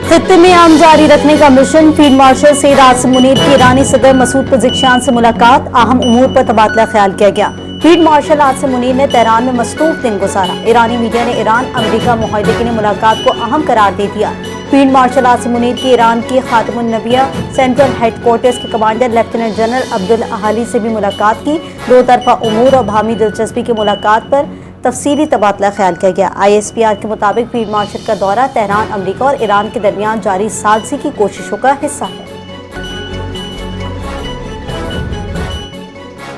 खित्ते में अमन जारी रखने का mission. Field marshal Syed Asim Munir की ईरानी सदर मसूद पज़ेश्कियान से मुलाकात, अहम उमूर पर तबादला ख्याल किया गया। फील्ड मार्शल आसिम मुनीर ने तेहरान में मसरूफ दिन गुजारा। ईरानी मीडिया ने ईरान अमरीका मुआहदे के लिए मुलाकात को अहम करार दे दिया। फील्ड मार्शल आसिम मुनीर की ईरान की खातमुन नबिया सेंट्रल हेडक्वार्टर्स के कमांडर लेफ्टिनेंट जनरल अब्दुल अहाली से भी मुलाकात की। दो तरफा उमूर और बाहमी दिलचस्पी की मुलाकात पर तफसीली तबादला ख्याल किया गया। ISPR के मुताबिक फील्ड मार्शल का दौरा तेहरान अमरीका और ईरान के दरमियान जारी सालसी की कोशिशों का हिस्सा है।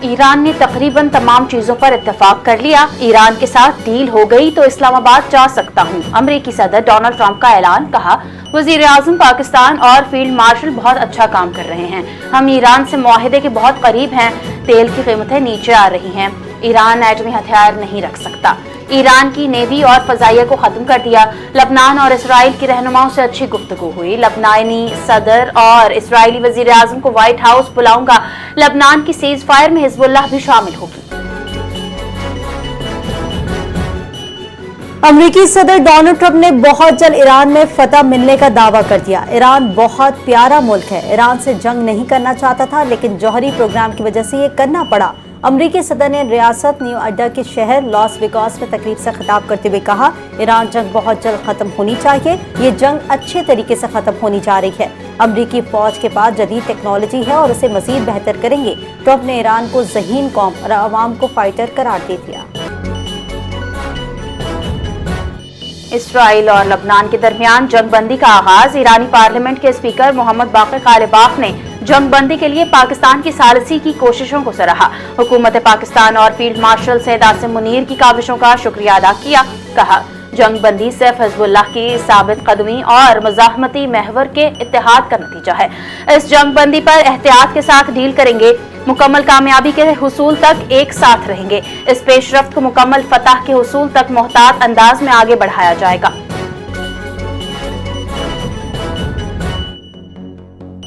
ईरान ने तकरीबन तमाम चीजों पर इत्तेफाक कर लिया। ईरान के साथ डील हो गई तो इस्लामाबाद जा सकता हूँ। अमेरिकी सदर डोनाल्ड ट्रंप का ऐलान, कहा वजीर आजम पाकिस्तान और फील्ड मार्शल बहुत अच्छा काम कर रहे हैं। हम ईरान से मुआहदे के बहुत करीब हैं। तेल की कीमतें नीचे आ रही हैं। ईरान एटमी हथियार नहीं रख सकता। ईरान की नेवी और फजाइया को खत्म कर दिया। लबनान और इसराइल की रहनुमाओं से अच्छी गुफ्तगू हुई। लबनानी सदर और इसराइली वजीर आजम को व्हाइट हाउस बुलाऊंगा। लबनान की सीज फायर में हिजबुल्लाह भी शामिल होगी। अमेरिकी सदर डोनाल्ड ट्रंप ने बहुत जल्द ईरान में फतह मिलने का दावा कर दिया। ईरान बहुत प्यारा मुल्क है। ईरान से जंग नहीं करना चाहता था, लेकिन जौहरी प्रोग्राम की वजह से ये करना पड़ा। अमेरिकी सदर ने रियासत न्यू अड्डा के शहर लॉस वेगास में तकरीब से खिताब करते हुए कहा, ईरान जंग बहुत जल्द खत्म होनी चाहिए। ये जंग अच्छे तरीके से खत्म होनी जा रही है। अमेरिकी फौज के पास जदीद टेक्नोलॉजी है और उसे मजीद बेहतर करेंगे। ट्रंप ने ईरान को ज़हीन कौम और अवाम को फाइटर करार दे दिया। इसराइल और लबनान के दरमियान जंगबंदी का आगाज। ईरानी पार्लियामेंट के स्पीकर मोहम्मद बाक़िर कालिबाफ ने जंगबंदी के लिए पाकिस्तान की सालसी की कोशिशों को सराहा। हुकूमत पाकिस्तान और फील्ड मार्शल सैयद आसिम मुनीर की काविशों का शुक्रिया अदा किया। कहा जंगबंदी सिर्फ हिजबुल्लाह की साबित कदमी और मज़ाहमती महवर के इत्तेहाद का नतीजा है। इस जंगबंदी पर एहतियात के साथ डील करेंगे। मुकम्मल कामयाबी के हुसूल तक एक साथ रहेंगे। इस पेशरफ्त को मुकम्मल फतह के हुसूल तक मोहतात अंदाज में आगे बढ़ाया जाएगा।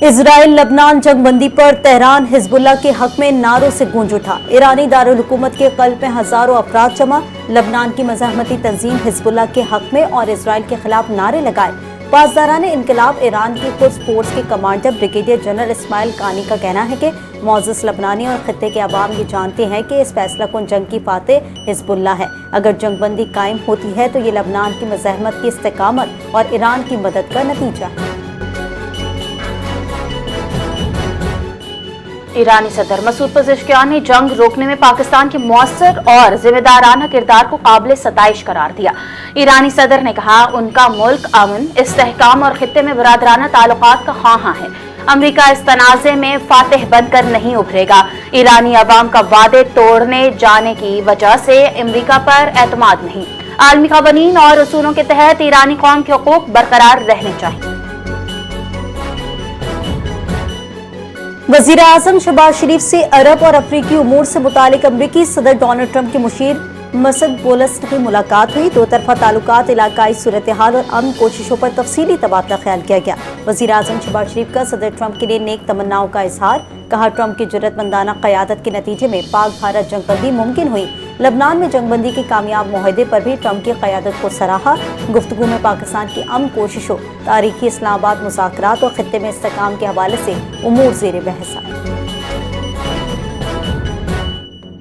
इजराइल लबनान जंगबंदी पर तेहरान हिजबुल्लाह के हक में नारों से गूंज उठा। ईरानी दारुल हुकूमत के क़ल्ब में हजारों अफराद जमा। लबनान की मज़ाहमती तंजीम हिजबुल्लाह के हक में और इजराइल के खिलाफ नारे लगाए। पासदारान इनकलाब ईरान की कुड्स फोर्स के कमांडर ब्रिगेडियर जनरल इस्माइल कानी का कहना है कि मौजूद लबनानी और खत्ते के अवाम ये जानते हैं कि इस फैसला कुन जंग की फातेह हिजबुल्लाह है। अगर जंगबंदी कायम होती है तो ये लबनान की मज़ाहमत की इस्तेकामत और ईरान की मदद का नतीजा है। ईरानी सदर मसूद पज़ेश्कियान ने जंग रोकने में पाकिस्तान के मौसर और जिम्मेदाराना किरदार को काबिल सताइश करार दिया। ईरानी सदर ने कहा उनका मुल्क अमन, इस्तेहकाम और खित्ते में बरादराना ताल्लुकात का ख्वाहां है। अमरीका इस तनाज़े में फातिह बनकर नहीं उभरेगा। ईरानी अवाम का वादे तोड़ने जाने की वजह से अमरीका पर एतमाद नहीं। आलमी क़वानीन और उसूलों के तहत ईरानी कौम के हुकूक बरकरार रहने चाहिए। वज़ीर आज़म शहबाज शरीफ से अरब और अफ्रीकी उमूर से मुतालिक अमरीकी सदर डोनाल्ड ट्रंप के मुशीर मसद बोलस की मुलाकात हुई। दो तरफा ताल्लुकात, इलाकाई सूरत हाल और अमन कोशिशों पर तफसीली तबादला ख्याल किया गया। वज़ीर आज़म शहबाज शरीफ का सदर ट्रंप के लिए नेक तमन्नाओं का इजहार। कहा ट्रंप की जुर्रतमंदाना क़यादत के नतीजे में पाक भारत जंगबंदी मुमकिन हुई। लबनान में जंगबंदी के कामयाब मुआहदे पर भी ट्रंप की क़यादत को सराहा। गुफ्तगू में पाकिस्तान की अमन कोशिशों, तारीखी इस्लामाबाद मुज़ाकरात और खित्ते में इस्तेहकाम के हवाले से उमूर ज़ेर बहस आए।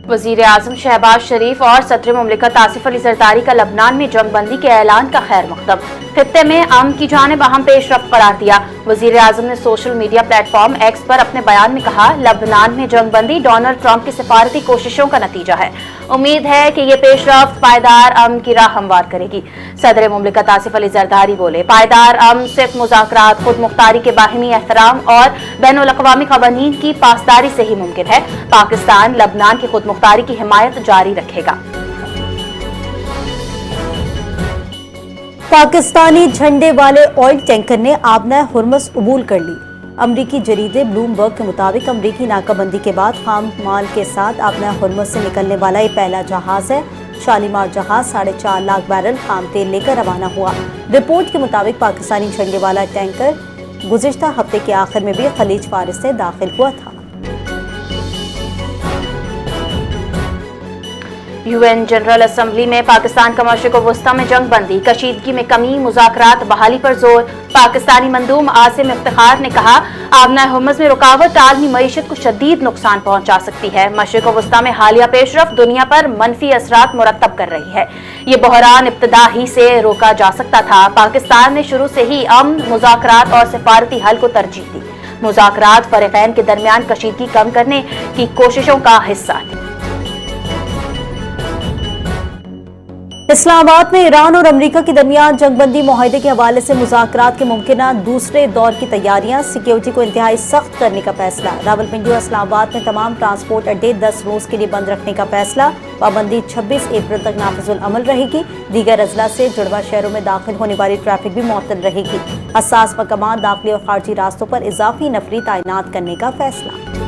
वज़ीर आज़म शहबाज शरीफ और सदर मुमलिकत आसिफ अली ज़रदारी का लबनान में जंगबंदी के ऐलान का खैर मकदम। खित्ते में अमन की जानिब अहम पेशरफ्त करार दिया। वज़ीर आज़म ने सोशल मीडिया प्लेटफॉर्म एक्स पर अपने बयान में कहा लबनान में जंगबंदी डोनाल्ड ट्रंप की सिफारती कोशिशों का नतीजा है। उम्मीद है कि ये पेशरफ्त पायदार अमन की राह हमवार करेगी। सदर मुमलिकत आसिफ अली ज़रदारी बोले पायदार अमन सिर्फ मुज़ाकरात, खुद मुख्तारी के बाहिमी एहतराम और बैनुल अक़वामी क़वानीन की पासदारी से ही मुमकिन है। पाकिस्तान लबनान की खुद मुख्तारी की हिमायत जारी रखेगा। पाकिस्तानी झंडे वाले ऑयल टैंकर ने आबना हुर्मुज़ अबूल कर ली। अमरीकी जरीदे ब्लूमबर्ग के मुताबिक अमरीकी नाकाबंदी के बाद खाम माल के साथ आबना हुर्मुज़ से निकलने वाला ये पहला जहाज है। शालीमार जहाज 4.5 लाख बैरल खाम तेल लेकर रवाना हुआ। रिपोर्ट के मुताबिक पाकिस्तानी झंडे वाला टैंकर गुज़िश्ता हफ्ते के आखिर में भी खलीज फारिस से दाखिल हुआ था। UN जनरल असम्बली में पाकिस्तान का मशरिक़ व वस्ता में जंग बंदी, कशीदगी में कमी, मुज़ाकरात बहाली पर जोर। पाकिस्तानी मंदूम आसिम इफ्तिखार ने कहा, आबना हुर्मुज़ में रुकावट आलमी मईशत को शदीद नुकसान पहुंचा सकती है। मशरिक़ व वस्ता में हालिया पेशरफ दुनिया पर मनफी असरात मुरतब कर रही है। ये बहरान इब्तदा ही से रोका जा सकता था। पाकिस्तान ने शुरू से ही अमन, मुज़ाकरात और सिफारती हल को तरजीह दी। मुज़ाकरात फ़रीक़ैन के दरमियान कशीदगी कम करने की कोशिशों का हिस्सा थी। इस्लामाबाद में ईरान और अमेरिका के दरमियान जंगबंदी मुआहदे के हवाले से मुज़ाकरात के मुमकिना दूसरे दौर की तैयारियां, सिक्योरिटी को इंतहाई सख्त करने का फैसला। रावलपिंडी और इस्लामाबाद में तमाम ट्रांसपोर्ट अड्डे 10 रोज के लिए बंद रखने का फैसला। पाबंदी 26 अप्रैल तक नाफिजुल अमल रहेगी। दीगर अजला से जुड़वा शहरों में दाखिल होने वाली ट्रैफिक भी मुअत्तल रहेगी। हसास मकामात, दाखिली और खारजी रास्तों पर इजाफी नफरी तैनात करने का फैसला।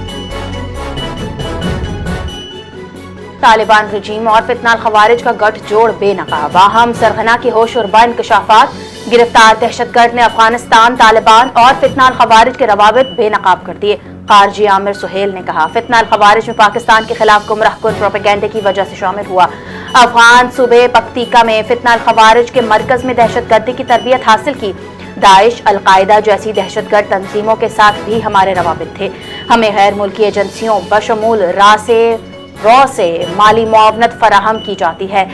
तालिबान रजीम और फितनाल खवारिज का गठजोड़ बेनकाब, बाहम सरगना के होश और बा इंकशाफात। गिरफ्तार दहशतगर्द ने अफगानिस्तान, तालिबान और फितनाल खवारिज के रवाबित बेनकाब कर दिए। खारजी आमिर सुहेल ने कहा, फितनाल खवारिज में पाकिस्तान के खिलाफ गुमराहकुन प्रोपेगेंडे की वजह से शामिल हुआ। अफगान सूबे पख्तीका में फितनाल खवारिज के मरकज में दहशतगर्दी की तरबियत हासिल की। दाइश, अलकायदा जैसी दहशतगर्द तंजीमों के साथ भी हमारे रवाबित थे। हमें गैर मुल्की एजेंसियों बशमूल रॉ से माली मुआवनत फराहम की जाती है।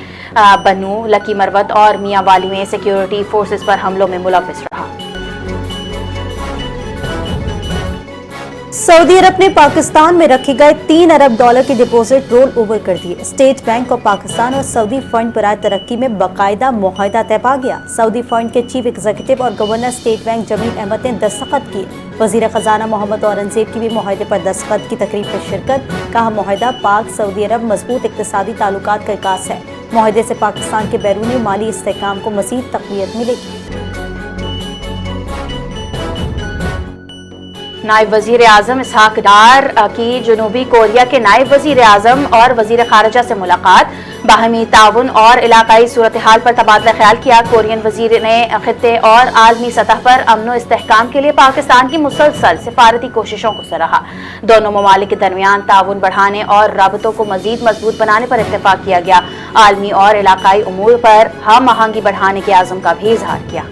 बनू, लकी मरवत और मियाँ वाली में सिक्योरिटी फोर्सेस पर हमलों में मुलव्विस रहा। सऊदी अरब ने पाकिस्तान में रखे गए $3 अरब के डिपॉजिट रोल ओवर कर दिए। स्टेट बैंक ऑफ पाकिस्तान और सऊदी फंड बराए तरक्की में बाकायदा मुआहदा तय पा गया। सऊदी फंड के चीफ एग्जीक्यूटिव और governor state bank Jamil Ahmed ने दस्तखत किए। वजीर खजाना मोहम्मद औरंगजेब की भी मुआहदे पर दस्तखत की तकरीब में शिरकत। कहा, मुआहदा पाक सऊदी अरब मजबूत इक्तिसादी ताल्लुकात का विकास है। मुआहदे से पाकिस्तान के बैरूनी माली इस्तेहकाम को मजीद तक़वियत मिलेगी। नायब वजीर आजम इसहाक डार की जनूबी कोरिया के नायब वजीर आजम और वजीर खारजा से मुलाकात। बाहमी ताउन और इलाकाई सूरत हाल पर तबादला ख्याल किया। कोरियन वजीर ने खित्ते और आलमी सतह पर अमन और इस्तेहकाम के लिए पाकिस्तान की मुसलसल सिफारती कोशिशों को सराहा। दोनों ममालिक के दरमियान ताउन बढ़ाने और राबतों को मजीद मजबूत बनाने पर इत्तेफाक किया गया। आलमी और इलाकाई उमूर पर हम आहंगी बढ़ाने के आज़म का भी इजहार किया।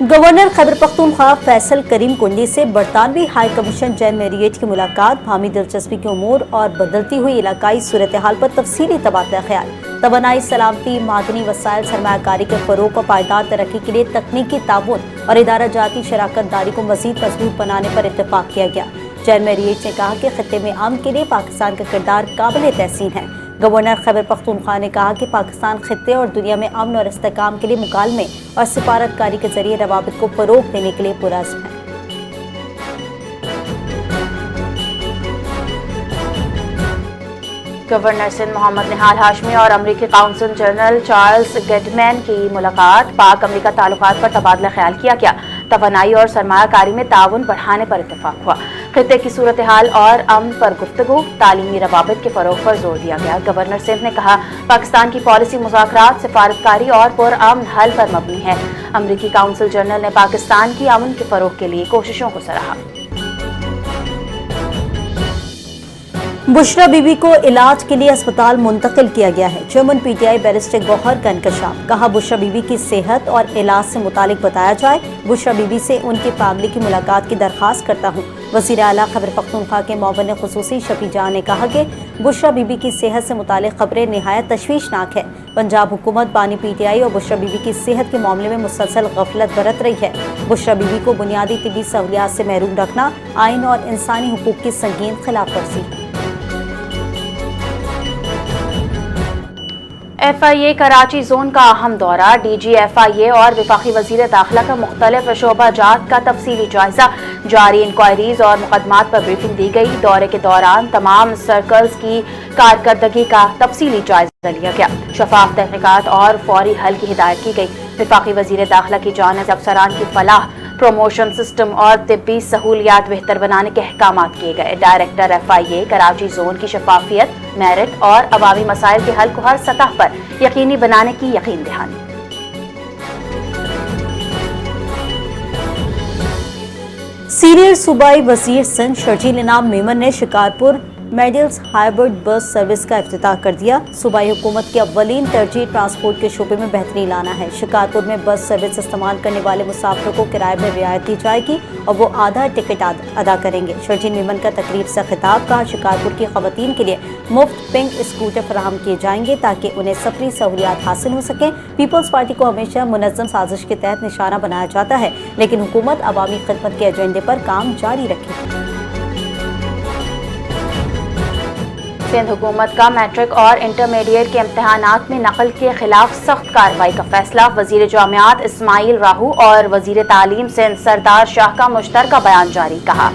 गवर्नर खैबर पख्तूनख्वा फैसल करीम कुंडी से बरतानवी हाई कमीशन जैन मैरियट की मुलाकात। भामी दिलचस्पी के उमूर और बदलती हुई इलाकाई सूरत हाल पर तफसीली तबादला ख्याल। तवानाई, सलामती, मादनी वसाइल, सरमायाकारी के फरोग और पायदार तरक्की के लिए तकनीकी ताउन और इदारा जाती शराकत दारी को मजीद मजबूत बनाने पर इत्तेफाक किया गया। जैन मैरियट ने कहा कि खित्ते में अमन के लिए पाकिस्तान का किरदार काबिल तहसीन है। गवर्नर खैबर पख्तूनख्वा ने कहा कि पाकिस्तान खित्ते और दुनिया में अमन और इस्तेहकाम के लिए मुकालमे और सिफारतकारी के जरिए रवाबित को फरोग देने के लिए पुरअज़्म है। गवर्नर सिंध मोहम्मद निहाल हाशमी और अमरीकी काउंसिल जनरल चार्ल्स गेडमैन की मुलाकात। पाक अमरीका ताल्लुकात पर तबादला ख्याल किया गया। तवानाई और सरमायाकारी में ताउन बढ़ाने पर इत्तेफाक हुआ। खित्ते की सूरत हाल और अमन पर गुफ्तगू, तालीमी रवाबित के फरोग पर जोर दिया गया। गवर्नर सिंध ने कहा, पाकिस्तान की पॉलिसी मुज़ाकरात, सिफारतकारी और पुरअमन हल पर मबनी है। अमरीकी काउंसिल जनरल ने पाकिस्तान की अमन के फरोग के लिए कोशिशों को सराहा। बुशरा बीबी को इलाज के लिए अस्पताल मुंतकिल किया गया है। चेयरमैन पीटीआई बैरिस्टर गौहर का इंकशाफ। कहा, बुशरा बीबी की सेहत और इलाज से मुतालिक बताया जाए। बुशरा बीबी से उनकी फैमिली की मुलाकात की दरख्वास्त करता हूँ। वज़ीर आला खैबर पख्तूनख्वा के मुअव्विन खुसूसी शफी जान ने कहा कि बुशरा बीबी की सेहत से मुतालिक खबरें निहायत तशवीशनाक है। पंजाब हुकूमत बानी पीटीआई और बुशरा बीबी की सेहत के मामले में मुसलसल गफलत बरत रही है। बुशरा बीबी को बुनियादी तिबी सहूलियात से महरूम रखना आइन और इंसानी हुकूक की संगीन खिलाफ वर्जी है। FIA कराची जोन का अहम दौरा। DG FIA और वफाकी वजीर दाखिला का मुख्तलिफ शोबा जात का तफसीली जायजा। जारी इंक्वायरीज और मुकदमात पर ब्रीफिंग दी गई। दौरे के दौरान तमाम सर्कल्स की कारकर्दगी का तफसीली जायजा लिया गया। शफाफ तहकीकात और फौरी हल की हिदायत की गई। वफाकी वजीर दाखिला की जानिब से अफसरान की फलाह, प्रमोशन सिस्टम और तिब्बी सहूलियात बेहतर बनाने के अहकाम किए गए। डायरेक्टर FIA कराची जोन की शफाफियत, मेरिट और अवामी मसाइल के हल को हर सतह पर यकीनी बनाने की यकीन दहानी। सीनियर सूबाई वजीर सिंध शर्जील इनाम मेमन ने Shikarpur medals hybrid bus service का इफ्तिताह कर दिया। सूबाई हुकूमत की अव्वलीन तरजीह ट्रांसपोर्ट के शोबे में बेहतरी लाना है। शिकारपुर में बस सर्विस इस्तेमाल करने वाले मुसाफिरों को किराए में रियायत दी जाएगी और वो आधा टिकट अदा करेंगे। शर्जील मेमन का तकरीब से खिताब। कहा, शिकारपुर की खवातीन के लिए मुफ्त पिंक स्कूटर फराहम किए जाएंगे ताकि उन्हें सफरी सहूलियात हासिल हो सकें। पीपल्स पार्टी को हमेशा मुनज़्ज़म साजिश के तहत निशाना बनाया जाता है, लेकिन हुकूमत अवामी खिदमत के एजेंडे पर काम जारी रखेगी। सिंध हुकूमत का मैट्रिक और इंटरमीडिएट के इम्तहानात में नकल के खिलाफ सख्त कार्रवाई का फैसला। वजीर जामियात इस्माइल राहू और वजीर तालीम सिंध सरदार शाह का मुश्तरका बयान जारी। कहा,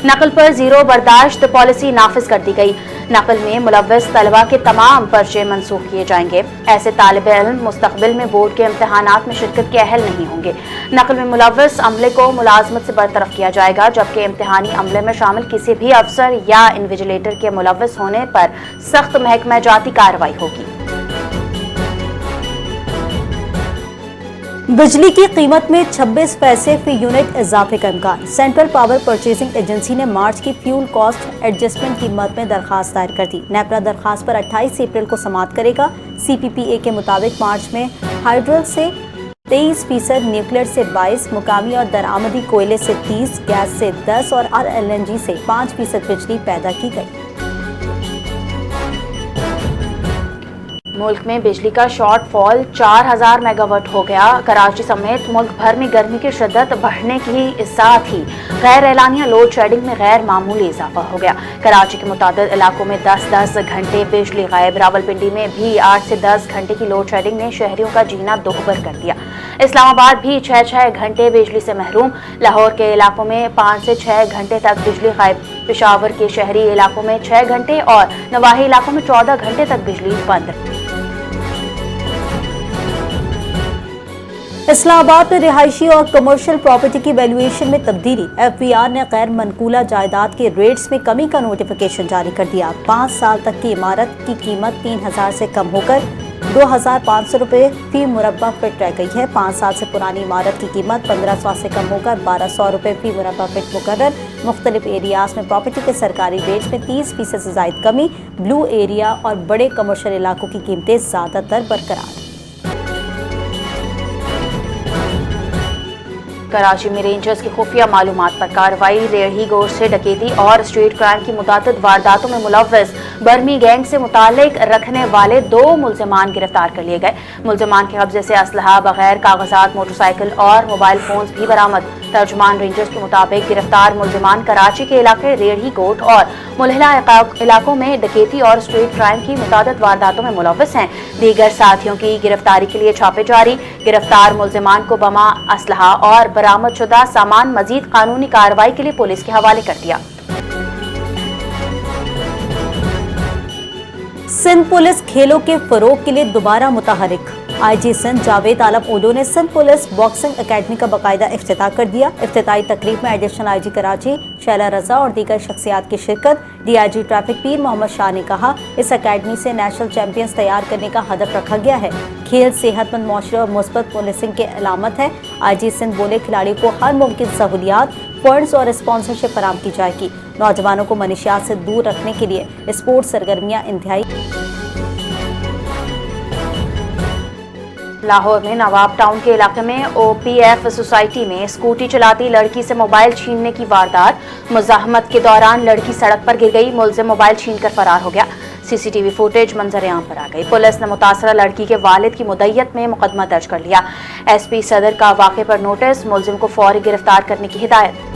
नकल पर जीरो बर्दाश्त पॉलिसी नाफिज कर दी गई। नकल में मुलव्वस तलबा के तमाम पर्चे मनसूख किए जाएंगे। ऐसे तालिब इल्म मुस्तकबिल में बोर्ड के इम्तहानात में शिरकत के अहल नहीं होंगे। नकल में मुलव्वस अमले को मुलाजमत से बरतरफ किया जाएगा, जबकि इम्तहानी अमले में शामिल किसी भी अफसर या इन्विजिलेटर के मुलव्वस होने पर सख्त महकमा जाती कार्रवाई होगी। बिजली की कीमत में 26 पैसे फी यूनिट इजाफे का इम्कान। सेंट्रल पावर परचेजिंग एजेंसी ने मार्च की फ्यूल कॉस्ट एडजस्टमेंट कीमत में दरखास्त दायर कर दी। नेपरा दरखास्त पर 28 अप्रैल को समाअत करेगा। CPPA के मुताबिक मार्च में हाइड्रल से 23%, न्यूक्लियर से 22%, मुकामी और दरामदी कोयले से 30%, गैस से 10% और LNG से 5% बिजली पैदा की गई। मुल्क में बिजली का शॉर्ट फॉल 4000 मेगावाट हो गया। कराची समेत मुल्क भर में गर्मी की शिद्दत बढ़ने के साथ ही गैर एलानिया लोड शेडिंग में गैर मामूली इजाफा हो गया। कराची के मुतादिद इलाकों में 10-10 घंटे बिजली गायब। रावलपिंडी में भी 8 से 10 घंटे की लोड शेडिंग ने शहरियों का जीना दोहबर कर दिया। इस्लामाबाद भी 6-6 घंटे बिजली से महरूम। लाहौर के इलाकों में 5 से 6 घंटे तक बिजली गायब। पेशावर के शहरी इलाकों में 6 घंटे और नवाही इलाकों में 14 घंटे तक बिजली बंद। इस्लामाबाद में रिहायशी और कमर्शियल प्रॉपर्टी की वैल्यूएशन में तब्दीली। FBR ने गैर मनकूला जायदाद के रेट्स में कमी का नोटिफिकेशन जारी कर दिया। 5 साल तक की इमारत की कीमत 3000 से कम होकर 2500 रुपये फी मुरब्बा फिट रह गई है। 5 साल से पुरानी इमारत की कीमत 1500 से कम होकर 1200 रुपये फी मुरब्बा फिट मुकर्रर। मुख्तलिफ एरियाज में प्रॉपर्टी के सरकारी रेट्स में 30% से जायद कमी। ब्लू एरिया और बड़े कमर्शियल इलाकों की कीमतें ज़्यादातर बरकरार। कराची में रेंजर्स की खुफिया मालूमात पर कार्रवाई। रेहड़ी गोश्त से डकैती और स्ट्रीट क्राइम की मुतादिद वारदातों में मुलव्वस बर्मी गैंग से मुतालिक रखने वाले 2 मुल्जिमान गिरफ्तार कर लिए गए। मुल्जिमान के कब्जे से असलहा, बगैर कागजात मोटरसाइकिल और मोबाइल फोन्स भी बरामद। तर्जुमान रेंजर्स के मुताबिक गिरफ्तार मुल्जिमान कराची के इलाके रेहड़ी गोट और मुलहला इलाकों में डकैती और स्ट्रीट क्राइम की मुतादिद वारदातों में मुलव्वस हैं। दीगर साथियों की गिरफ्तारी के लिए छापे जारी। गिरफ्तार मुल्जिमान को बमा, असलहा और बरामद शुदा सामान मजीद कानूनी कार्रवाई के लिए पुलिस के हवाले कर दिया। सिंध पुलिस खेलों के फरोग के लिए दोबारा मुतहरिक। IG सिंध जावेद आलम ओडो ने सिंध पुलिस बॉक्सिंग एकेडमी का बाकायदा इफ्तिताह कर दिया। इफ्तिताही तकरीब में एडिशनल IG कराची शैला रजा और दीगर शख्सियात की शिरकत। DIG ट्रैफिक पीर मोहम्मद शाह ने कहा, इस एकेडमी से नेशनल चैंपियंस तैयार करने का हदफ रखा गया है। खेल सेहतमंद मुआशरे और मुस्बत पुलिसिंग के अलामत है। IG सिंध बोले, खिलाड़ियों को हर मुमकिन सहूलियात, फंड्स और स्पॉन्सरशिप फराहम की जाएगी। नौजवानों को मनशियात से दूर रखने के लिए स्पोर्ट्स सरगर्मियां इंतहाई। लाहौर में नवाब टाउन के इलाके में OPF सोसाइटी में स्कूटी चलाती लड़की से मोबाइल छीनने की वारदात। मुज़ाहमत के दौरान लड़की सड़क पर गिर गई। मुलजिम मोबाइल छीनकर फरार हो गया। CCTV फुटेज मंजर आम पर आ गई। पुलिस ने मुतासरा लड़की के वालिद की मुद्दत में मुकदमा दर्ज कर लिया। SP सदर का वाक़े पर नोटिस। मुलजिम को फौरी गिरफ्तार करने की हिदायत।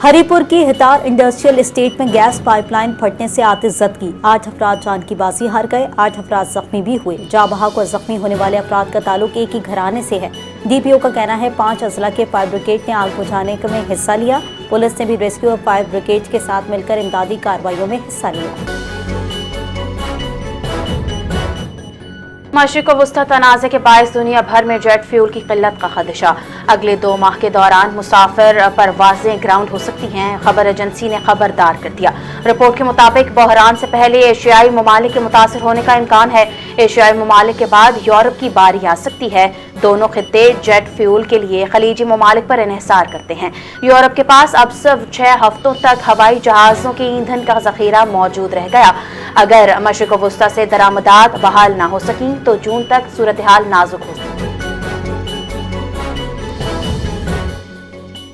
हरीपुर की हितार इंडस्ट्रियल एस्टेट में गैस पाइपलाइन फटने से आतिश ज़द 8 अफराद जान की बाजी हार गए। 8 अफराद जख्मी भी हुए। जाँ बहक और जख्मी होने वाले अफराद का ताल्लुक एक ही घराने से है। DPO का कहना है 5 अजला के फायर ब्रिगेड ने आग बुझाने में हिस्सा लिया। पुलिस ने भी रेस्क्यू और फायर ब्रिगेड के साथ मिलकर इमदादी कार्रवाइयों में हिस्सा लिया। मशरिक़ वस्ता तनाज़े के बायस दुनिया भर में जेट फ्यूल की किल्लत का खदशा। अगले 2 माह के दौरान मुसाफिर परवाजें ग्राउंड हो सकती हैं। खबर एजेंसी ने खबरदार कर दिया। रिपोर्ट के मुताबिक बहरान से पहले एशियाई ममालिक के मुतासर होने का इम्कान है। एशियाई ममालिक के बाद यूरोप की बारी आ सकती है। दोनों खित्ते जेट फ्यूल के लिए खलीजी ममालिक पर इन्हिसार करते हैं। यूरोप के पास अब सिर्फ 6 हफ्तों तक हवाई जहाज़ों के ईंधन का ज़ख़ीरा मौजूद रह गया। अगर मशरिक़ वस्ता से दरामदात बहाल ना हो सकी तो जून तक सूरत हाल नाजुक हो सकती है।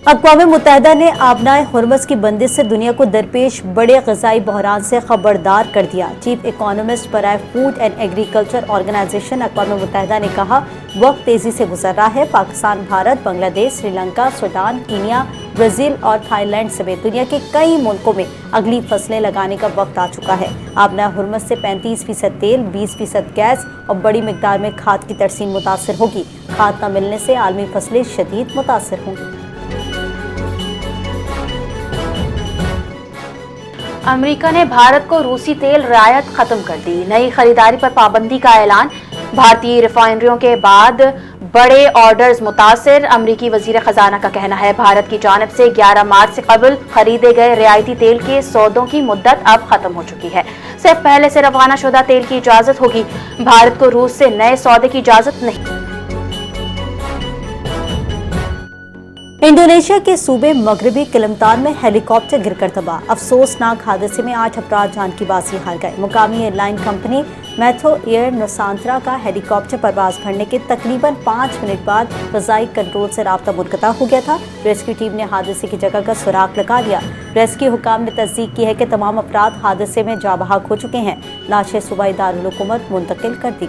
अक़वाम मुत्तहिदा ने आबनाए हुर्मुज़ की बंदिश से दुनिया को दरपेश बड़े ग़ज़ाई बहरान से खबरदार कर दिया। चीफ इकोनॉमिस्ट बराए फूड एंड एग्रीकल्चर ऑर्गेनाइजेशन अक़वाम मुत्तहिदा ने कहा, वक्त तेज़ी से गुजर रहा है। Pakistan, Bharat, Bangladesh, Sri Lanka, Sudan, Kenya, Brazil और थाईलैंड समेत दुनिया के कई मुल्कों में अगली फसलें लगाने का वक्त आ चुका है। आबनाए हुर्मुज़ से 35% तेल, 20% गैस और बड़ी मिकदार में खाद की तरसीम मुतासर होगी। खाद न मिलने से आलमी फसलें शदीद मुतासर होंगी। अमेरिका ने भारत को रूसी तेल रियायत खत्म कर दी। नई खरीदारी पर पाबंदी का ऐलान। भारतीय रिफाइनरियों के बाद बड़े ऑर्डर्स मुतासिर। अमरीकी वजीर खजाना का कहना है, भारत की जानिब से 11 मार्च से कबल खरीदे गए रियायती तेल के सौदों की मुद्दत अब खत्म हो चुकी है। सिर्फ पहले से रवाना शुदा तेल की इजाजत होगी। भारत को रूस से नए सौदे की इजाजत नहीं। इंडोनेशिया के सूबे मगरबी किलिमतान में हेलीकॉप्टर गिरकर तबाह। अफसोसनाक हादसे में 8 अफराद जान की बाजी हार गए। मुकामी एयरलाइन कंपनी मैथो एयर नुसांतरा का हेलीकॉप्टर परवाज भरने के तकरीबन 5 मिनट बाद फ़ज़ाई कंट्रोल से राब्ता मुनक़ता हो गया था। रेस्क्यू टीम ने हादसे की जगह का सुराग लगा लिया। रेस्क्यू हुकाम ने तस्दीक की है कि तमाम अफराद हादसे में जाँ बहक हो चुके हैं। लाशें सूबाई दारुल हुकूमत मुंतकिल कर दी।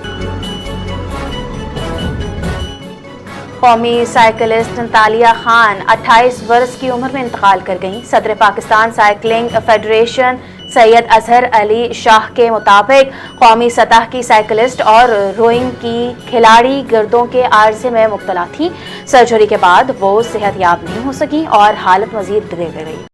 कौमी साइकिलिस्ट तालिया खान 28 वर्ष की उम्र में इंतकाल कर गईं। सदर पाकिस्तान साइकिलिंग फेडरेशन सैयद अजहर अली शाह के मुताबिक कौमी सतह की साइकिलिस्ट और रोइंग की खिलाड़ी गिरदों के आर्जे में मुब्तला थी। सर्जरी के बाद वो सेहतयाब नहीं हो सकी और हालत मजीद बिगड़ गई।